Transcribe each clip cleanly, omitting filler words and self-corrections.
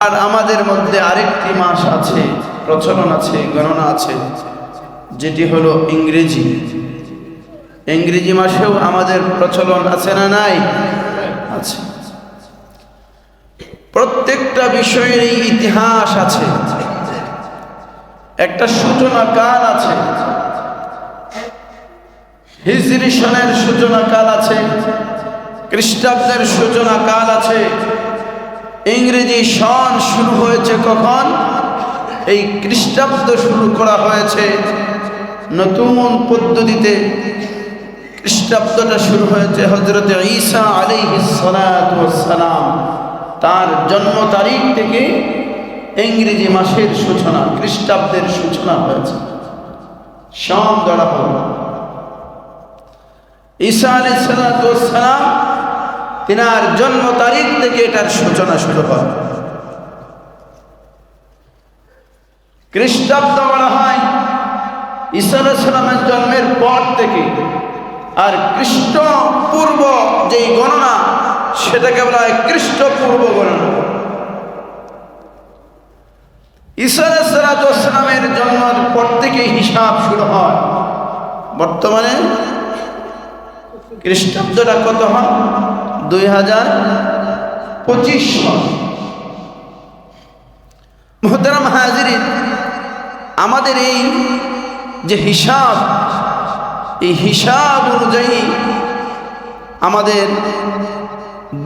আর আমাদের মধ্যে আরেকটি মাস আছে, প্রচলন আছে, গণনা আছে, যেটি হলো ইংরেজি। ইংরেজি মাসেও আমাদের প্রচলন আছে না নাই? আছে। প্রত্যেকটা বিষয়েরই ইতিহাস আছে, একটা সূচনা কাল আছে। হিজরি সনের সূচনা কাল আছে, খ্রিস্টাব্দের সূচনা কাল আছে। ইংরেজি সন শুরু হয়েছে কখন? এই খ্রিস্টাব্দ শুরু করা হয়েছে নতুন পদ্ধতিতে। খ্রিস্টাব্দটা শুরু হয়েছে হযরত ঈসা আলাইহিস সালাতু ওয়াস সালাম, তার জন্ম তারিখ থেকে ইংরেজি মাসের সূচনা, খ্রিস্টাব্দের সূচনা হয়েছে। সন ধরা হল ঈসা আলাইহিস সালাতু ওয়াস সালাম, তিনার জন্ম তারিখ থেকে এটার সূচনা শুরু হয়। খ্রিস্টাব্দ বলা হয় ঈসা আলাইহিস সালামের জন্মের পর থেকে, আর খ্রিস্টপূর্ব যেই গণনা সেটাকে বলা হয় খ্রিস্টপূর্ব গণনা। ঈসা আলাইহিস সালামের জন্মের পর থেকে হিসাব শুরু হয়। বর্তমানে খ্রিস্টাব্দটা কত হয়? 2025 সন। মুহতারাম হাজিরিন, আমাদের এই যে হিসাব, এই হিসাব অনুযায়ী আমাদের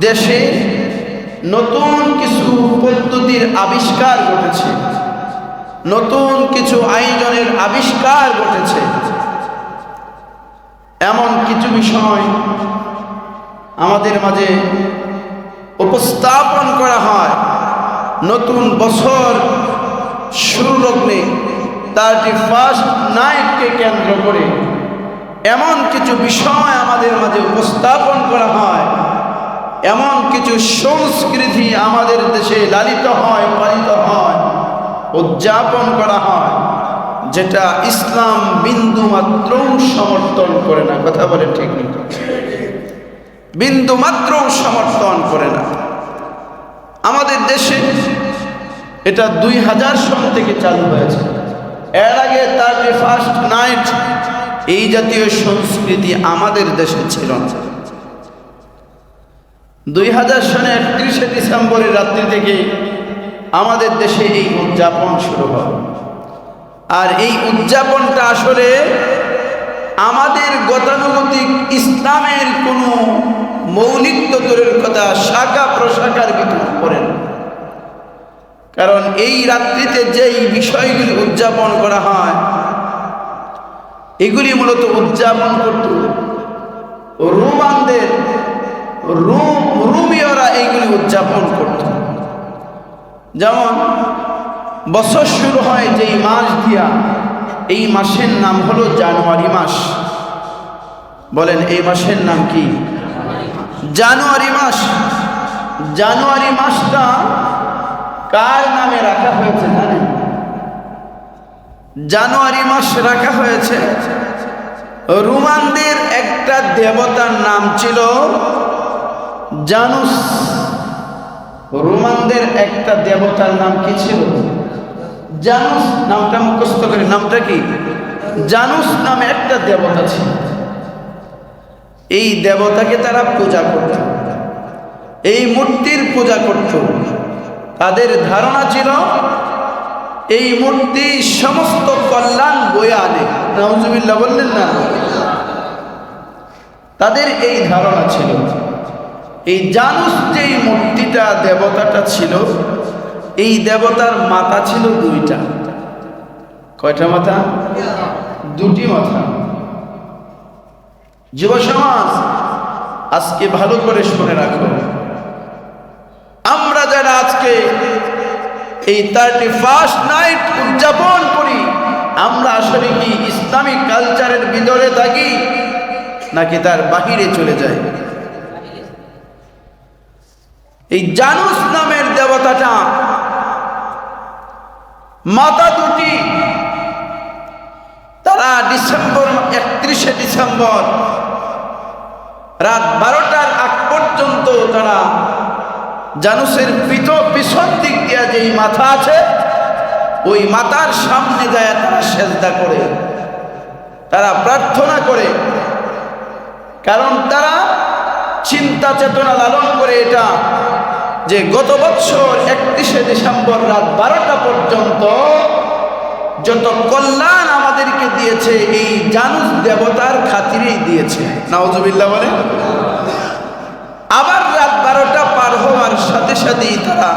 দেশে নতুন কিছু পদ্ধতির আবিষ্কার ঘটেছে, নতুন কিছু আয়োজনের আবিষ্কার ঘটেছে। এমন কিছু বিষয় আমাদের মাঝে উপস্থাপন করা হয়। নতুন বছর শুরু লগ্নে 31 নাইটকে কেন্দ্র করে এমন কিছু বিষয় আমাদের মাঝে উপস্থাপন করা হয়, এমন কিছু সংস্কৃতি আমাদের দেশে লালিত হয়, পালিত হয়, উদযাপন করা হয়, যেটা ইসলাম বিন্দু মাত্রও সমর্থন করে না। কথা বলে ঠিক নেই? বিন্দু মাত্রও সমর্থন করে না। আমাদের দেশে এটা 2000 সন থেকে চালু হয়েছে। এর আগে 31 নাইট এই জাতীয় সংস্কৃতি আমাদের দেশে ছিল না। 2000 সনে 31শে ডিসেম্বরের রাত্রি থেকে আমাদের দেশে এই উদযাপন শুরু হয়। আর এই উদযাপনটা আসলে আমাদের গতানুগতিক ইসলামের কোনো মৌলিক তত্ত্বের কথা শাখা প্রশাখার ভিতরে পড়ে না। কারণ এই রাত্রিতে যেই বিষয়গুলি উদযাপন করা হয়, এগুলি মূলত উদযাপন করত রোমানদের, রোমীয়রা এইগুলি উদযাপন করত। যেমন বছর শুরু হয় যেই মাস দিয়া, এই মাসের নাম হলো জানুয়ারি মাস। বলেন এই মাসের নাম কি? জানুয়ারি মাস। জানুয়ারি মাসটা কার নামে রাখা হয়েছে জানেন? জানুয়ারি মাস রাখা হয়েছে রোমানদের একটা দেবতার নাম ছিল জানুস। রোমানদের একটা দেবতার নাম কি ছিল? জানুস। নামটা মুখস্থ করে, নামটা কি? জানুস নামে একটা দেবতা ছিল। এই দেবতাকে তারা পূজা করত, এই মূর্তির পূজা করত। তাদের ধারণা ছিল এই মূর্তি সমস্ত কল্যাণ বয়ে আনে। নাউজুবিল্লাহ বললেন না? তাদের এই ধারণা ছিল। এই জানুস যেই মূর্তিটা, দেবতাটা ছিল, এই দেবতার মাথা ছিল 2টা। কয়টা মাথা? 2টি মাথা। যুব সমাজ আজকে ভালো করে শুনে রাখো, আমরা যারা আজকে এই 31 নাইট উদযাপন করি, আমরা আসলে কি ইসলামিক কালচারের ভিতরে থাকি নাকি তার বাহিরে চলে যাই? এই জানুস নামের দেবতাটা মাথা 2টি। তারা 31শে ডিসেম্বর রাত 12টার আগ পর্যন্ত তারা জানুসের পিছন দিক দিয়া যেই মাথা আছে ওই মাথার সামনে যায় তারা সেজদা করে, তারা প্রার্থনা করে। কারণ তারা চিন্তা চেতনা লালন করে এটা যে গত বছর 31শে ডিসেম্বর রাত 12টা পর্যন্ত যত কল্যাণ আমাদেরকে দিয়েছে এই জানুস দেবতার খাতিরেই দিয়েছে। নাউজুবিল্লাহ বলে। আবার রাত 12টা পার হওয়ার সাথে সাথেই তারা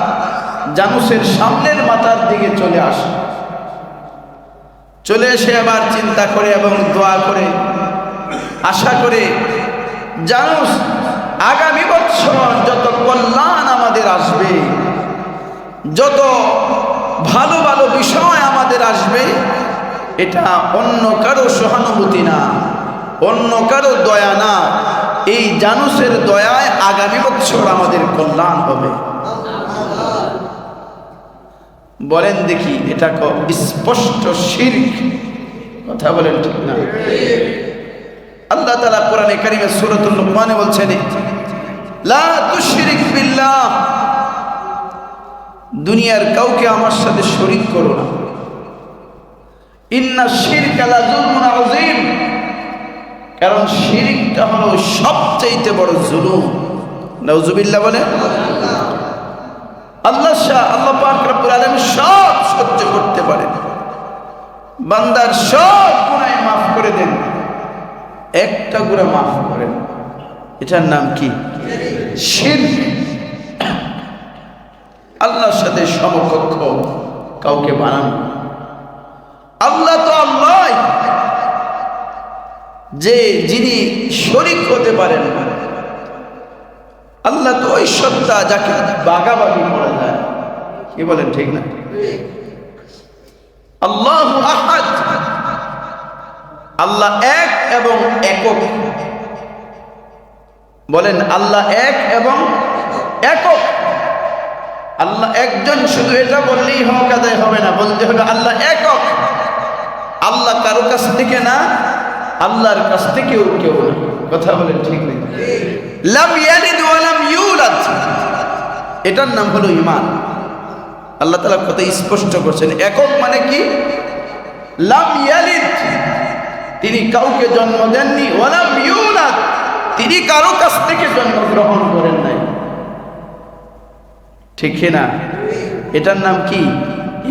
জানুসের সামনের মাথার দিকে চলে আসে, চলে এসে আবার চিন্তা করে এবং দোয়া করে আশা করে জানুস আগামী বছর যত কল্যাণ আমাদের আসবে, যত ভালো ভালো বিষয় আমাদের আসবে, এটা অন্য কারো সহানুভূতি না, অন্য কারো দয়া না, এই জানুসের দয়ায় আগামী বছর আমাদের কল্যাণ হবে। বলেন দেখি এটা স্পষ্ট শিরক, কথা বলেন ঠিক না? আল্লাহ তাআলা কোরআনে কারীমে সূরাতুল লুকমানে বলছেন, লা তুশরিক বিল্লাহ, দুনিয়ার কাউকে আমার সাথে শরীক করো না। ইন্না শিরকা লা যুলমুন আযীম, কারণ শিরকটা হলো সবচেয়ে বড় জুলুম। নাউজুবিল্লাহ বলে। আল্লাহ পাক রব্বুল আলামিন সব সহ্য করতে পারেন, বান্দার সব গুনাহ মাফ করে দেন, একটা গুনাহ মাফ করেন, এটার নাম কি? শিরক। আল্লাহর সাথে সমকক্ষ কাউকে বানানো। আল্লাহ তো আল্লাহ, যে যিনি শরীক হতে পারেন না। আল্লাহ তো ওই সত্তা যাকে বাগাবাগি করা যায়, কি বলেন ঠিক না? আল্লাহু আহাদ, আল্লাহ এক এবং একক। বলেন আল্লাহ এক এবং একক। আল্লাহ একজন শুধু এটা বললেই হক আদায় হবে না, বলতে হবে আল্লাহ একক। আল্লাহ কারো কাছ থেকে না, আল্লাহর কাছ থেকেও কেউ না, কথা বলেন ঠিক নেই? লাম ইয়ালিদ ওয়া লাম ইউলাদ, এটার নাম হলো ঈমান। আল্লাহ তাআলা কথা স্পষ্ট করছেন, একক মানে কি? লাম ইয়ালিদ, তিনি কাউকে জন্ম দেননি, ওয়া লাম ইউলাদ, তিনি কারো কাছ থেকে জন্মগ্রহণ করেন নাই, ঠিক না? এটার নাম কি?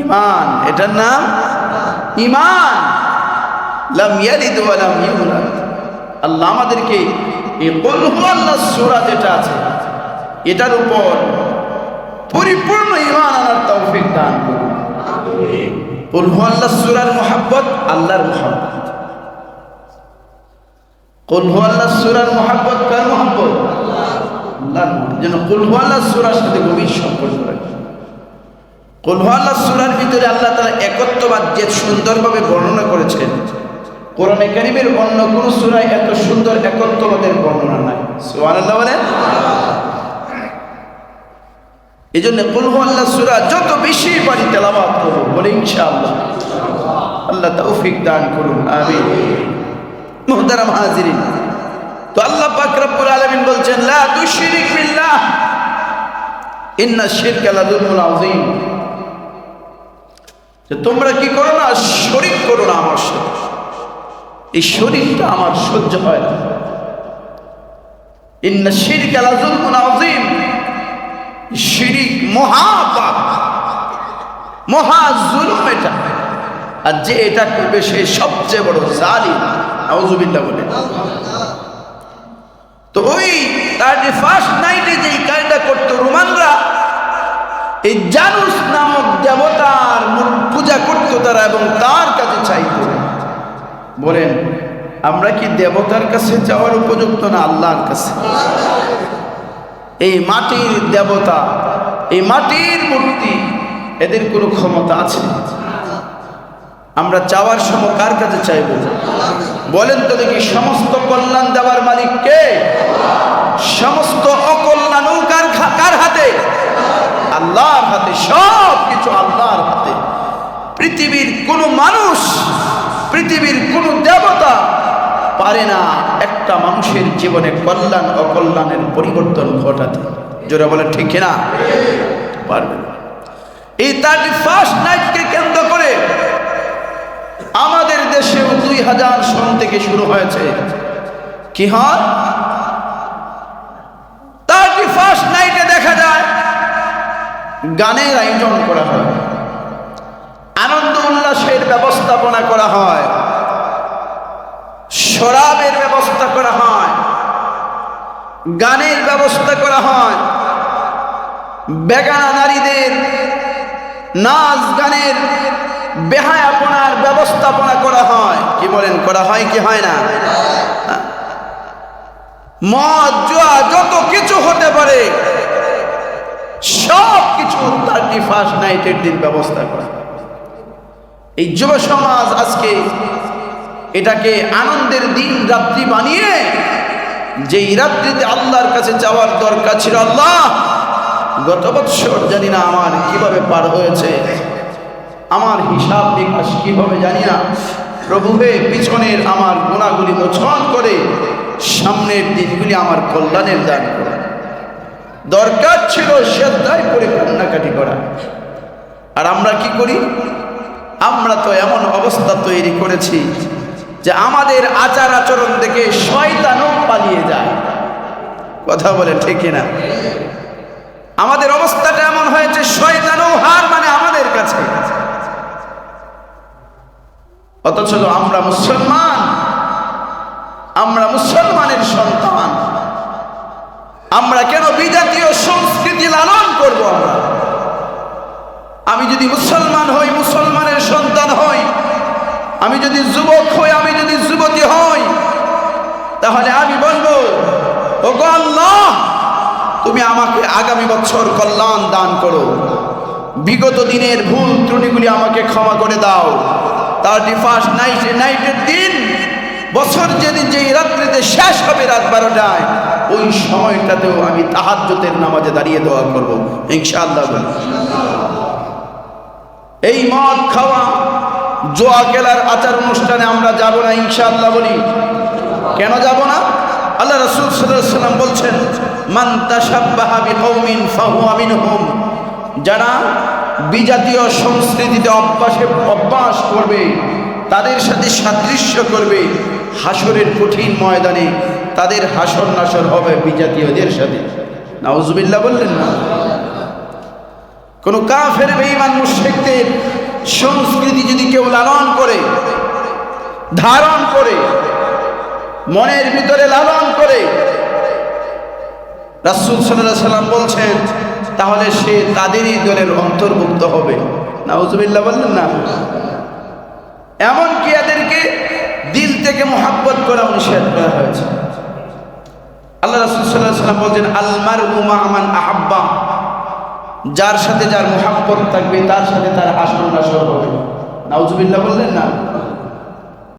ঈমান। এটার নাম ঈমান। লাম ইয়ালিদ ওয়া লাম ইউলাদ। আল্লাহ আমাদেরকে এই কুল হুয়াল্লাহ সূরা যেটা আছে এটার উপর পরিপূর্ণ ঈমান আনার তৌফিক দান করুন। আমিন। কুল হুয়াল্লাহ সূরার মুহাব্বত আল্লাহর মুহাব্বত। কুল হুয়াল্লাহ সূরার মুহাব্বত কার মুহাব্বত? আল্লাহর। যেন কুল হুয়াল্লাহ সূরার সাথে গভীর সম্পর্ক রাখে। কুল হুয়াল্লাহ সূরার ভিতরে আল্লাহ তাআলা একত্ববাদ যে সুন্দরভাবে বর্ণনা করেছেন, কোরআনে কারীমের অন্য কোন সূরায় এত সুন্দর একত্ববাদের বর্ণনা নাই। সুবহানাল্লাহ বলেন। এজন্য কুল হুয়াল্লাহ সূরা যত বেশি পারি তেলাওয়াত করব, বলে ইনশাআল্লাহ। আল্লাহ তৌফিক দান করুন, আমিন। মুহতারাম হাজিরিন, তো আল্লাহ পাক রব্বুল আলামিন বলছেন, লা তুশরিক বিল্লাহ ইন্না শিরকা লা যুলমুন আযীম, যে তোমরা কি করো না? শরীক করো না আমার সাথে। এই শরীকটা আমার সহ্য হয় না। ইন্না শিরকা লা যুলমুন আযীম, শিরিক মহাপাপ, মহা জুলুম এটা। আর যে এটা করবে সে সবচেয়ে বড় জালিম। নাউজুবিল্লাহ বলে। তো ওই 31st নাইটে যেই কাজটা করতো রোমানরা, এই জানুস নামক দেবতার পূজা করত তারা এবং তার কাছে চাইত। বলেন আমরা কি দেবতার কাছে যাওয়ার উপযুক্ত না আল্লাহর কাছে? এই মাটির দেবতা, এই মাটির মূর্তি, এদের কোনো ক্ষমতা আছে? আমরা চাওয়ার সময় কার কাছে চাইব? বলেন তো দেখি, সমস্ত কল্যাণ দেওয়ার মালিক কে? সমস্ত অকল্যাণ কার হাতে? আল্লাহর হাতে। সব কিছু আল্লাহর হাতে। পৃথিবীর কোনো মানুষ, পৃথিবীর কোনো দেবতা পারে না একটা মানুষের জীবনে কল্যাণ অকল্যাণের পরিবর্তন ঘটাতে। জোরে বলেন ঠিক কিনা? পারবে না। এই 31st নাইটকে কেন্দ্র করে আমাদের দেশেও 2000 সন থেকে শুরু হয়েছে কি হয় 31st নাইটে দেখা যায় গানের আয়োজন করা হয়, আনন্দ উল্লাসের ব্যবস্থাপনা করা হয়, শরাবের ব্যবস্থা করা হয়, গানের ব্যবস্থা করা হয়, বেগানা নারীদের নাচ গানের বেহায়াপনার ব্যবস্থাপনা করা হয়। কি বলেন, করা হয় কি হয় না? মদ জুয়া যত কিছু হতে পারে সব কিছু 31st নাইটের দিন ব্যবস্থা করা। এই যুব সমাজ আজকে এটাকে আনন্দের দিন রাত্রি বানিয়ে, যেই রাত্রিতে আল্লাহর কাছে যাওয়ার দরকার ছিল, আল্লাহ গত বৎসর জানি না আমার কিভাবে পার হয়েছে, আমার হিসাব নিকাশ কিভাবে জানি না, প্রভু হে পিছনের আমার গুনাহগুলি মোচন করে সামনের দিনগুলি আমার কল্যাণের দান করা। দরকার ছিল শ্রদ্ধায় করে কান্নাকাটি করা। আর আমরা কি করি? আমরা তো এমন অবস্থা তৈরি করেছি যে আমাদের আচার আচরণ দেখে শয়তানও পালিয়ে যায়। কথা বলে ঠিক কিনা? আমাদের অবস্থাটা এমন হয়েছে শয়তানও হার মানে আমাদের কাছে। অথচ আমরা মুসলমান, আমরা মুসলমানের সন্তান, আমরা কেন বিজাতীয় সংস্কৃতি লালন করব? আমি যদি মুসলমান হই, মুসলমানের সন্তান হই, আমি যদি যুবক হই, আমি যদি যুবতী হই, তাহলে আমি বলবো, ওগো আল্লাহ তুমি আমাকে আগামী বছর কল্যাণ দান করো, বিগত দিনের ভুল ত্রুটিগুলি আমাকে ক্ষমা করে দাও। 31st নাইটের দিন, বছর যেদিন যেই রাত্রিতে শেষ হবে রাত 12টায়, ওই সময়টাতেও আমি তাহাজ্জুদের নামাজে দাঁড়িয়ে দোয়া করব ইনশাআল্লাহ। এই মদ খাওয়া জোয়া খেলার আচার অনুষ্ঠানে আমরা যাব না ইনশাআল্লাহ বলি। কেন যাব না? আল্লাহ রাসূল সাল্লাল্লাহু আলাইহি ওয়াসাল্লাম বলছেন, মান তাশাব্বাহা বিকওমিন ফাহুয়া মিনহুম, যারা বিজাতীয় সংস্কৃতিতে অভ্যাস করবে, তাদের সাথে সাদৃশ্য করবে, হাসরের কঠিন ময়দানে তাদের হাসর নাসর হবে বিজাতীয়দের সাথে। নাউজুবিল্লাহ বললেন না? কোন কাফের বেঈমান মুশরিকদের সংস্কৃতি যদি কেউ লালন করে, ধারণ করে, মনের ভিতরে লালন করে, রাসূল সাল্লাল্লাহু আলাইহি ওয়াসাল্লাম বলছেন তাহলে সে তাদেরই দলের অন্তর্ভুক্ত হবে। নাউজুবিল্লাহ বললেন না? এমনকি এদেরকে দিল থেকে মুহাব্বত করা নিষেধ করা হয়েছে। আল্লাহ রাসূল সাল্লাল্লাহু আলাইহি ওয়াসাল্লাম বলেন, আল মারউ মা মান আহাব্বা, যার সাথে যার মুহাব্বত থাকবে তার সাথে তার হাসর নাসর হবে। নাউজুবিল্লাহ বললেন না?